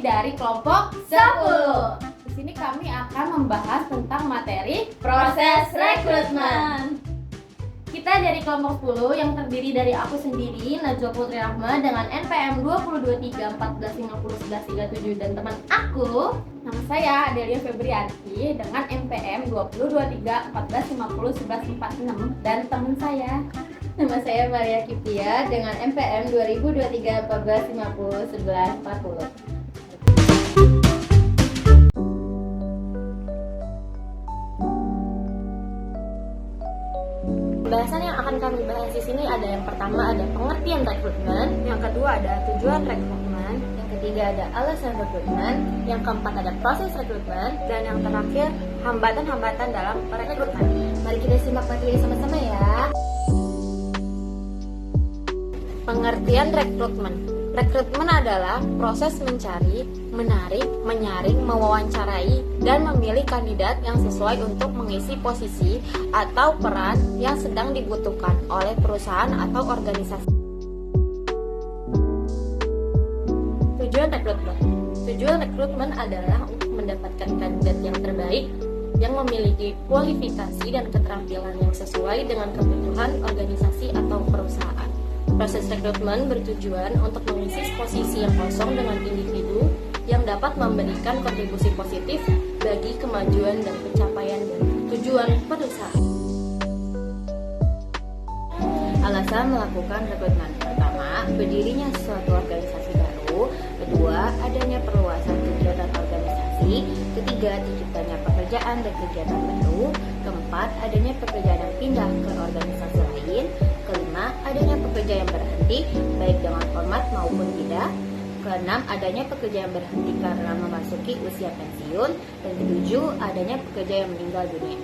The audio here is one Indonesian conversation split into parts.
dari kelompok 10. Di sini kami akan membahas tentang materi proses rekrutmen. Kita dari kelompok 10 yang terdiri dari aku sendiri, Najwa Putri Rahma dengan NPM 202314501137 dan teman aku, nama saya Adelia Febrianti dengan NPM 202314501146 dan teman saya, nama saya Maria Kipia dengan NPM 202314501140. Pembahasan yang akan kami bahas di sini ada yang pertama ada pengertian rekrutmen, yang kedua ada tujuan rekrutmen, yang ketiga ada alasan rekrutmen, yang keempat ada proses rekrutmen, dan yang terakhir hambatan-hambatan dalam perekrutmen. Mari kita simak materi sama-sama ya. Pengertian rekrutmen. Rekrutmen adalah proses mencari, menarik, menyaring, mewawancarai, dan memilih kandidat yang sesuai untuk mengisi posisi atau peran yang sedang dibutuhkan oleh perusahaan atau organisasi. Tujuan rekrutmen. Tujuan rekrutmen adalah untuk mendapatkan kandidat yang terbaik yang memiliki kualifikasi dan keterampilan yang sesuai dengan kebutuhan organisasi atau perusahaan. Proses rekrutmen bertujuan untuk mengisi posisi yang kosong dengan individu yang dapat memberikan kontribusi positif bagi kemajuan dan pencapaian dan tujuan perusahaan. Alasan melakukan rekrutmen. Pertama, berdirinya suatu organisasi baru. Kedua, adanya perluasan kegiatan organisasi. Ketiga, terciptanya pekerjaan dan kegiatan baru. Keempat, adanya pekerjaan yang pindah ke organisasi lain. Kelima, adanya pekerja yang berhenti, baik dengan format maupun tidak. Keenam, adanya pekerja yang berhenti karena memasuki usia pensiun. Dan ketujuh, adanya pekerja yang meninggal dunia.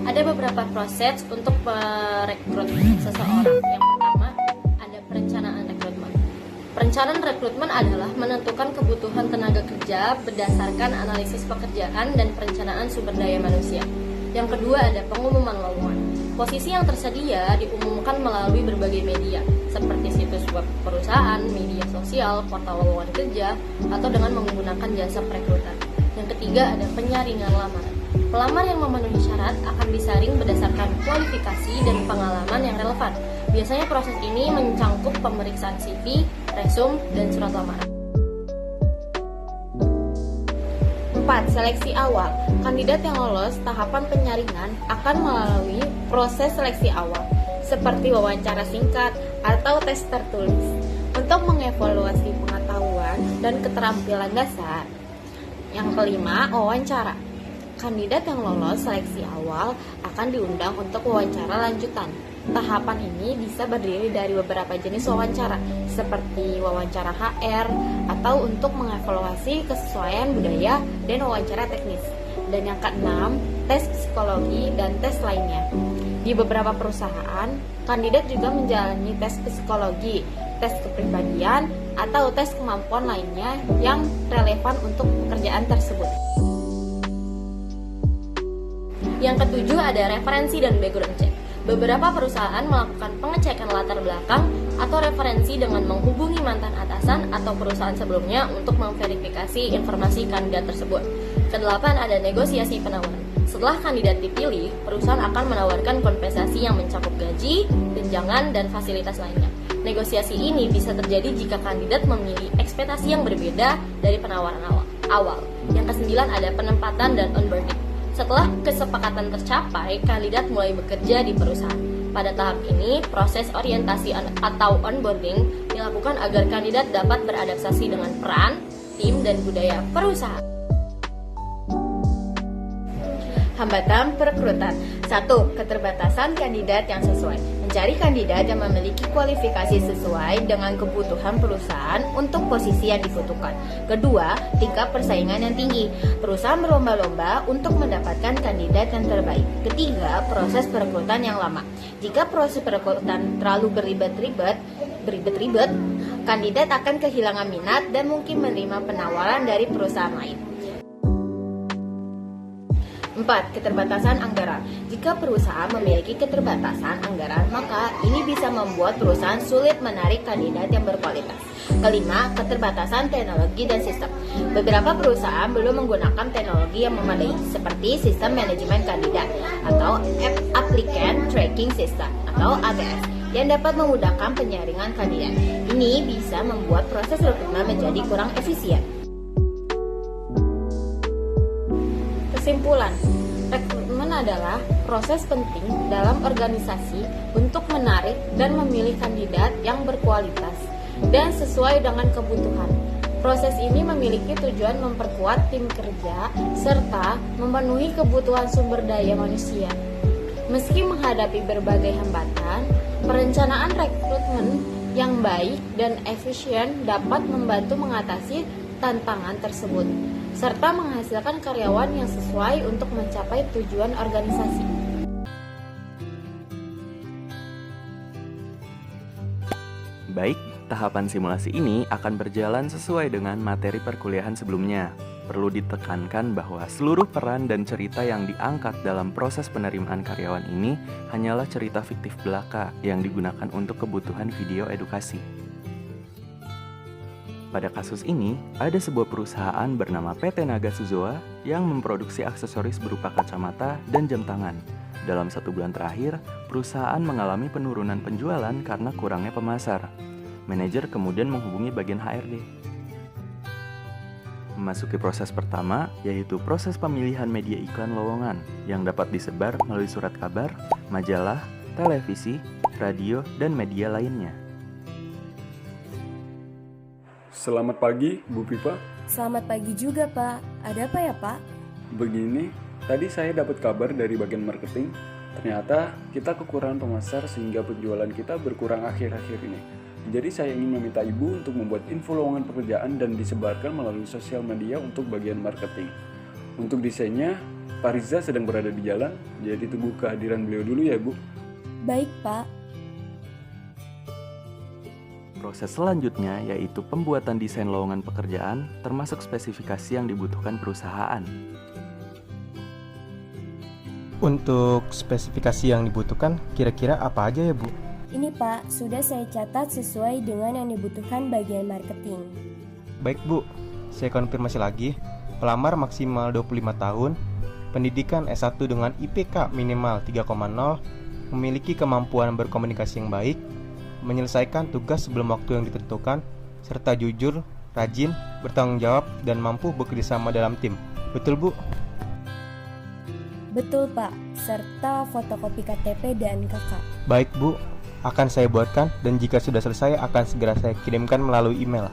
Ada beberapa proses untuk merekrut seseorang. Yang pertama, ada perencanaan rekrutmen. Perencanaan rekrutmen adalah menentukan kebutuhan tenaga kerja berdasarkan analisis pekerjaan dan perencanaan sumber daya manusia. Yang kedua ada pengumuman lowongan. Posisi yang tersedia diumumkan melalui berbagai media, seperti situs web perusahaan, media sosial, portal lowongan kerja, atau dengan menggunakan jasa perekrutan. Yang ketiga ada penyaringan lamaran. Pelamar yang memenuhi syarat akan disaring berdasarkan kualifikasi dan pengalaman yang relevan. Biasanya proses ini mencangkup pemeriksaan CV, resume, dan surat lamaran. 4. Seleksi awal. Kandidat yang lolos tahapan penyaringan akan melalui proses seleksi awal, seperti wawancara singkat atau tes tertulis, untuk mengevaluasi pengetahuan dan keterampilan dasar. Yang kelima, wawancara. Kandidat yang lolos seleksi awal akan diundang untuk wawancara lanjutan. Tahapan ini bisa berdiri dari beberapa jenis wawancara, seperti wawancara HR atau untuk mengevaluasi kesesuaian budaya dan wawancara teknis. Dan yang keenam, tes psikologi dan tes lainnya. Di beberapa perusahaan, kandidat juga menjalani tes psikologi, tes kepribadian, atau tes kemampuan lainnya yang relevan untuk pekerjaan tersebut. Yang ketujuh ada referensi dan background check. Beberapa perusahaan melakukan pengecekan latar belakang atau referensi dengan menghubungi mantan atasan atau perusahaan sebelumnya untuk memverifikasi informasi kandidat tersebut. Kedelapan ada negosiasi penawaran. Setelah kandidat dipilih, perusahaan akan menawarkan kompensasi yang mencakup gaji, tunjangan, dan fasilitas lainnya. Negosiasi ini bisa terjadi jika kandidat memilih ekspektasi yang berbeda dari penawaran awal. Yang kesembilan ada penempatan dan onboarding. Setelah kesepakatan tercapai, kandidat mulai bekerja di perusahaan. Pada tahap ini, proses orientasi atau onboarding dilakukan agar kandidat dapat beradaptasi dengan peran, tim, dan budaya perusahaan. Hambatan perekrutan. 1. Keterbatasan kandidat yang sesuai. Mencari kandidat yang memiliki kualifikasi sesuai dengan kebutuhan perusahaan untuk posisi yang dibutuhkan. Kedua, tingkat persaingan yang tinggi. Perusahaan berlomba-lomba untuk mendapatkan kandidat yang terbaik. Ketiga, proses perekrutan yang lama. Jika proses perekrutan terlalu beribet-ribet, kandidat akan kehilangan minat dan mungkin menerima penawaran dari perusahaan lain. 4. 4. Keterbatasan anggaran. Jika perusahaan memiliki keterbatasan anggaran, maka ini bisa membuat perusahaan sulit menarik kandidat yang berkualitas. Kelima, keterbatasan teknologi dan sistem. Beberapa perusahaan belum menggunakan teknologi yang memadai, seperti sistem manajemen kandidat atau Applicant Tracking System atau ATS, yang dapat memudahkan penyaringan kandidat. Ini bisa membuat proses rekrutmen menjadi kurang efisien. Kesimpulan, rekrutmen adalah proses penting dalam organisasi untuk menarik dan memilih kandidat yang berkualitas dan sesuai dengan kebutuhan. Proses ini memiliki tujuan memperkuat tim kerja serta memenuhi kebutuhan sumber daya manusia. Meski menghadapi berbagai hambatan, perencanaan rekrutmen yang baik dan efisien dapat membantu mengatasi tantangan tersebut, serta menghasilkan karyawan yang sesuai untuk mencapai tujuan organisasi. Baik, tahapan simulasi ini akan berjalan sesuai dengan materi perkuliahan sebelumnya. Perlu ditekankan bahwa seluruh peran dan cerita yang diangkat dalam proses penerimaan karyawan ini hanyalah cerita fiktif belaka yang digunakan untuk kebutuhan video edukasi. Pada kasus ini, ada sebuah perusahaan bernama PT Naga Suzoa yang memproduksi aksesoris berupa kacamata dan jam tangan. Dalam 1 bulan terakhir, perusahaan mengalami penurunan penjualan karena kurangnya pemasar. Manajer kemudian menghubungi bagian HRD. Memasuki proses pertama, yaitu proses pemilihan media iklan lowongan yang dapat disebar melalui surat kabar, majalah, televisi, radio, dan media lainnya. Selamat pagi, Bu Pipa. Selamat pagi juga, Pak. Ada apa ya, Pak? Begini, tadi saya dapat kabar dari bagian marketing. Ternyata kita kekurangan pemasar sehingga penjualan kita berkurang akhir-akhir ini. Jadi saya ingin meminta Ibu untuk membuat info lowongan pekerjaan dan disebarkan melalui sosial media untuk bagian marketing. Untuk desainnya, Pak Riza sedang berada di jalan, jadi tunggu kehadiran beliau dulu ya, Bu. Baik, Pak. Proses selanjutnya yaitu pembuatan desain lowongan pekerjaan termasuk spesifikasi yang dibutuhkan perusahaan. Untuk spesifikasi yang dibutuhkan kira-kira apa aja ya Bu? Ini, Pak, sudah saya catat sesuai dengan yang dibutuhkan bagian marketing. Baik Bu, saya konfirmasi lagi. Pelamar maksimal 25 tahun, pendidikan S1 dengan IPK minimal 3,0, memiliki kemampuan berkomunikasi yang baik, menyelesaikan tugas sebelum waktu yang ditentukan, serta jujur, rajin, bertanggung jawab, dan mampu bekerja sama dalam tim. Betul Bu? Betul, Pak. Serta fotokopi KTP dan KK. Baik Bu, akan saya buatkan dan jika sudah selesai akan segera saya kirimkan melalui email.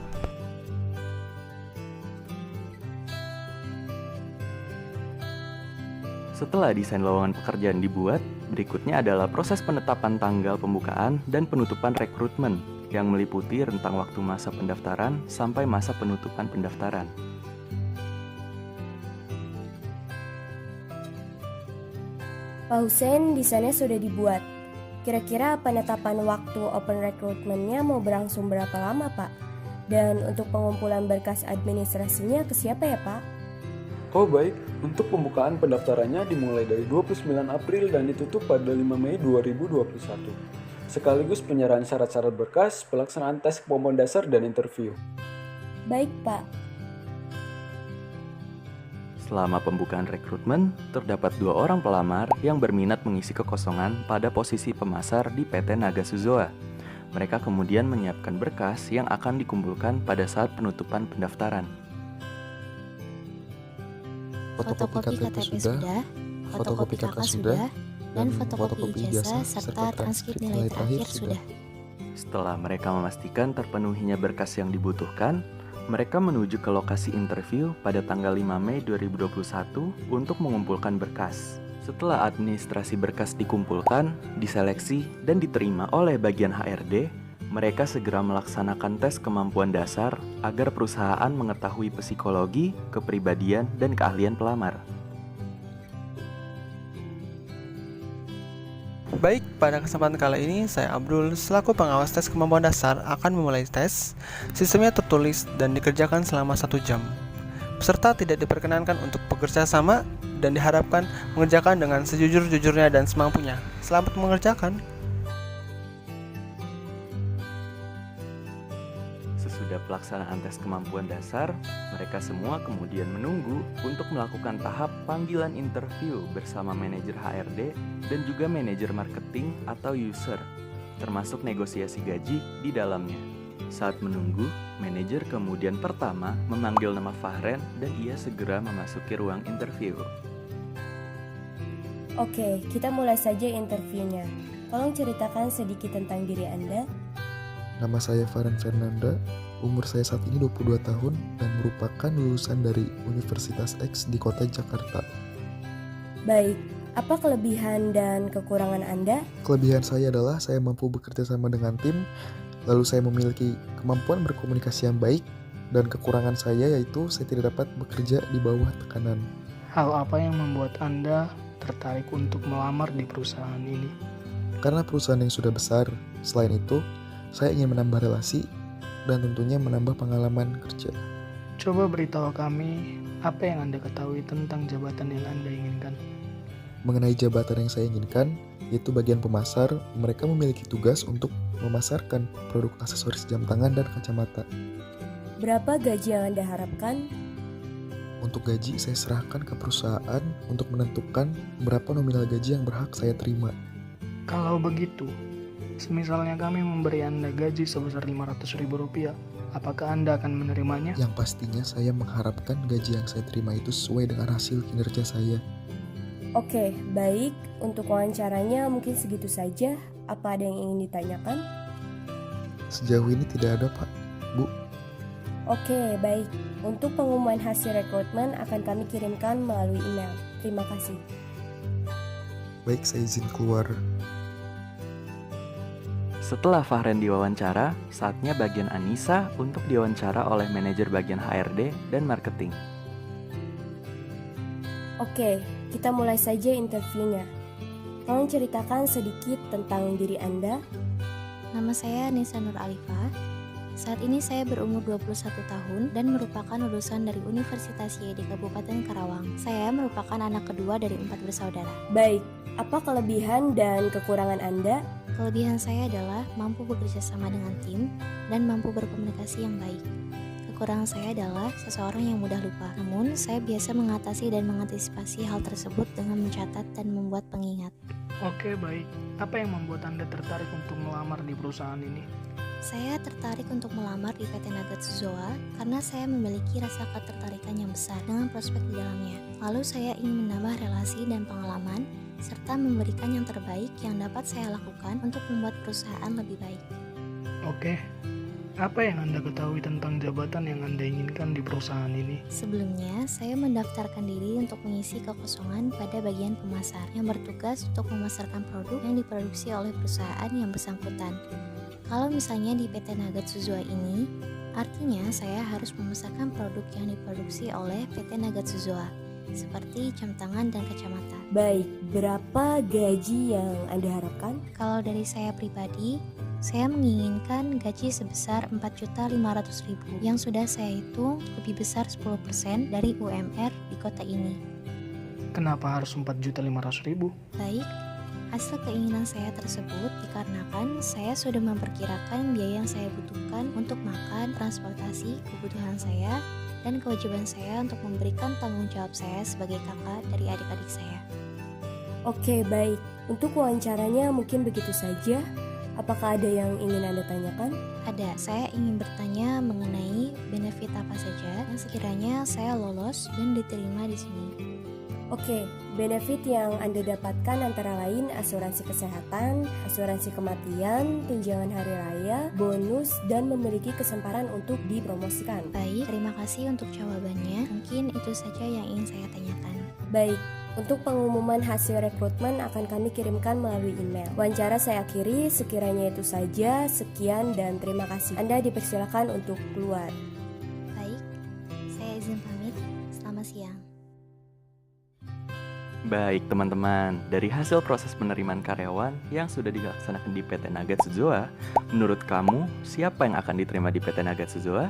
Setelah desain lowongan pekerjaan dibuat, berikutnya adalah proses penetapan tanggal pembukaan dan penutupan rekrutmen yang meliputi rentang waktu masa pendaftaran sampai masa penutupan pendaftaran. Pak Hussein, desainnya sudah dibuat. Kira-kira penetapan waktu open recruitment-nya mau berlangsung berapa lama, Pak? Dan untuk pengumpulan berkas administrasinya ke siapa ya, Pak? Oh baik, untuk pembukaan pendaftarannya dimulai dari 29 April dan ditutup pada 5 Mei 2021. Sekaligus penyerahan syarat-syarat berkas, pelaksanaan tes kemampuan dasar, dan interview. Baik, Pak. Selama pembukaan rekrutmen, terdapat 2 orang pelamar yang berminat mengisi kekosongan pada posisi pemasar di PT Naga Suzoa. Mereka kemudian menyiapkan berkas yang akan dikumpulkan pada saat penutupan pendaftaran. Fotokopi KTP sudah, fotokopi KK sudah, dan fotokopi ijazah serta transkrip nilai terakhir sudah. Setelah mereka memastikan terpenuhinya berkas yang dibutuhkan, mereka menuju ke lokasi interview pada tanggal 5 Mei 2021 untuk mengumpulkan berkas. Setelah administrasi berkas dikumpulkan, diseleksi, dan diterima oleh bagian HRD, mereka segera melaksanakan tes kemampuan dasar agar perusahaan mengetahui psikologi, kepribadian, dan keahlian pelamar. Baik, pada kesempatan kali ini saya Abdul selaku pengawas tes kemampuan dasar akan memulai tes. Sistemnya tertulis dan dikerjakan selama 1 jam. Peserta tidak diperkenankan untuk bekerja sama dan diharapkan mengerjakan dengan sejujur-jujurnya dan semampunya. Selamat mengerjakan. Sesudah pelaksanaan tes kemampuan dasar, mereka semua kemudian menunggu untuk melakukan tahap panggilan interview bersama manajer HRD dan juga manajer marketing atau user, termasuk negosiasi gaji di dalamnya. Saat menunggu, manajer kemudian pertama memanggil nama Fahren dan ia segera memasuki ruang interview. Oke, kita mulai saja interviewnya. Tolong ceritakan sedikit tentang diri Anda. Nama saya Farhan Fernanda, umur saya saat ini 22 tahun dan merupakan lulusan dari Universitas X di kota Jakarta. Baik, apa kelebihan dan kekurangan Anda? Kelebihan saya adalah saya mampu bekerja sama dengan tim, lalu saya memiliki kemampuan berkomunikasi yang baik, dan kekurangan saya yaitu saya tidak dapat bekerja di bawah tekanan. Hal apa yang membuat Anda tertarik untuk melamar di perusahaan ini? Karena perusahaan yang sudah besar, selain itu, saya ingin menambah relasi dan tentunya menambah pengalaman kerja. Coba beritahu kami apa yang Anda ketahui tentang jabatan yang Anda inginkan. Mengenai jabatan yang saya inginkan, yaitu bagian pemasar, mereka memiliki tugas untuk memasarkan produk aksesoris jam tangan dan kacamata. Berapa gaji yang Anda harapkan? Untuk gaji, saya serahkan ke perusahaan untuk menentukan berapa nominal gaji yang berhak saya terima. Kalau begitu, semisalnya kami memberi Anda gaji sebesar Rp500.000, apakah Anda akan menerimanya? Yang pastinya saya mengharapkan gaji yang saya terima itu sesuai dengan hasil kinerja saya. Oke, baik. Untuk wawancaranya mungkin segitu saja. Apa ada yang ingin ditanyakan? Sejauh ini tidak ada, Pak. Bu. Oke, baik. Untuk pengumuman hasil rekrutmen akan kami kirimkan melalui email. Terima kasih. Baik, saya izin keluar. Setelah Fahren diwawancara, saatnya bagian Anissa untuk diwawancara oleh manajer bagian HRD dan marketing. Oke, kita mulai saja interviewnya. Tolong ceritakan sedikit tentang diri Anda. Nama saya Nisa Nur Alifah. Saat ini saya berumur 21 tahun dan merupakan lulusan dari Universitas YD Kabupaten Karawang. Saya merupakan anak kedua dari 4 bersaudara. Baik, apa kelebihan dan kekurangan Anda? Kelebihan saya adalah mampu bekerja sama dengan tim dan mampu berkomunikasi yang baik. Kekurangan saya adalah seseorang yang mudah lupa. Namun, saya biasa mengatasi dan mengantisipasi hal tersebut dengan mencatat dan membuat pengingat. Oke, baik. Apa yang membuat Anda tertarik untuk melamar di perusahaan ini? Saya tertarik untuk melamar di PT Nagatsuzoa karena saya memiliki rasa ketertarikan yang besar dengan prospek di dalamnya. Lalu saya ingin menambah relasi dan pengalaman serta memberikan yang terbaik yang dapat saya lakukan untuk membuat perusahaan lebih baik. Oke, apa yang Anda ketahui tentang jabatan yang Anda inginkan di perusahaan ini? Sebelumnya, saya mendaftarkan diri untuk mengisi kekosongan pada bagian pemasar yang bertugas untuk memasarkan produk yang diproduksi oleh perusahaan yang bersangkutan. Kalau misalnya di PT Nagatsuzoa ini, artinya saya harus memasarkan produk yang diproduksi oleh PT Nagatsuzoa, seperti jam tangan dan kacamata. Baik, berapa gaji yang Anda harapkan? Kalau dari saya pribadi, saya menginginkan gaji sebesar Rp4.500.000 yang sudah saya hitung lebih besar 10% dari UMR di kota ini. Kenapa harus Rp4.500.000? Baik, hasil keinginan saya tersebut dikarenakan saya sudah memperkirakan biaya yang saya butuhkan untuk makan, transportasi, kebutuhan saya, dan kewajiban saya untuk memberikan tanggung jawab saya sebagai kakak dari adik-adik saya. Oke, baik. Untuk wawancaranya mungkin begitu saja. Apakah ada yang ingin Anda tanyakan? Ada, saya ingin bertanya mengenai benefit apa saja yang sekiranya saya lolos dan diterima di sini. Oke, benefit yang Anda dapatkan antara lain asuransi kesehatan, asuransi kematian, tunjangan hari raya, bonus, dan memiliki kesempatan untuk dipromosikan. Baik, terima kasih untuk jawabannya. Mungkin itu saja yang ingin saya tanyakan. Baik, untuk pengumuman hasil rekrutmen akan kami kirimkan melalui email. Wawancara saya akhiri, sekiranya itu saja. Sekian dan terima kasih. Anda dipersilakan untuk keluar. Baik, saya izin pamit. Selamat siang. Baik teman-teman, dari hasil proses penerimaan karyawan yang sudah dilaksanakan di PT Nagatsuzoa, menurut kamu siapa yang akan diterima di PT Nagatsuzoa?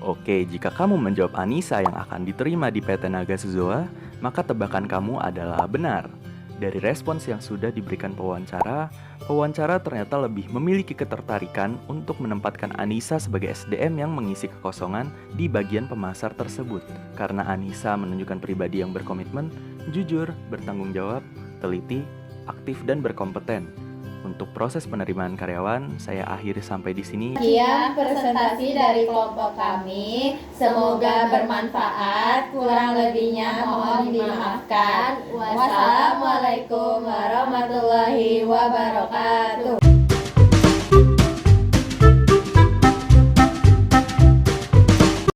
Oke, jika kamu menjawab Anissa yang akan diterima di PT Naga Suzoa, maka tebakan kamu adalah benar. Dari respons yang sudah diberikan pewawancara ternyata lebih memiliki ketertarikan untuk menempatkan Anissa sebagai SDM yang mengisi kekosongan di bagian pemasar tersebut. Karena Anissa menunjukkan pribadi yang berkomitmen, jujur, bertanggung jawab, teliti, aktif, dan berkompeten. Untuk proses penerimaan karyawan, saya akhiri sampai di sini. Sekian presentasi dari kelompok kami. Semoga bermanfaat. Kurang lebihnya mohon dimaafkan. Wassalamualaikum warahmatullahi wabarakatuh.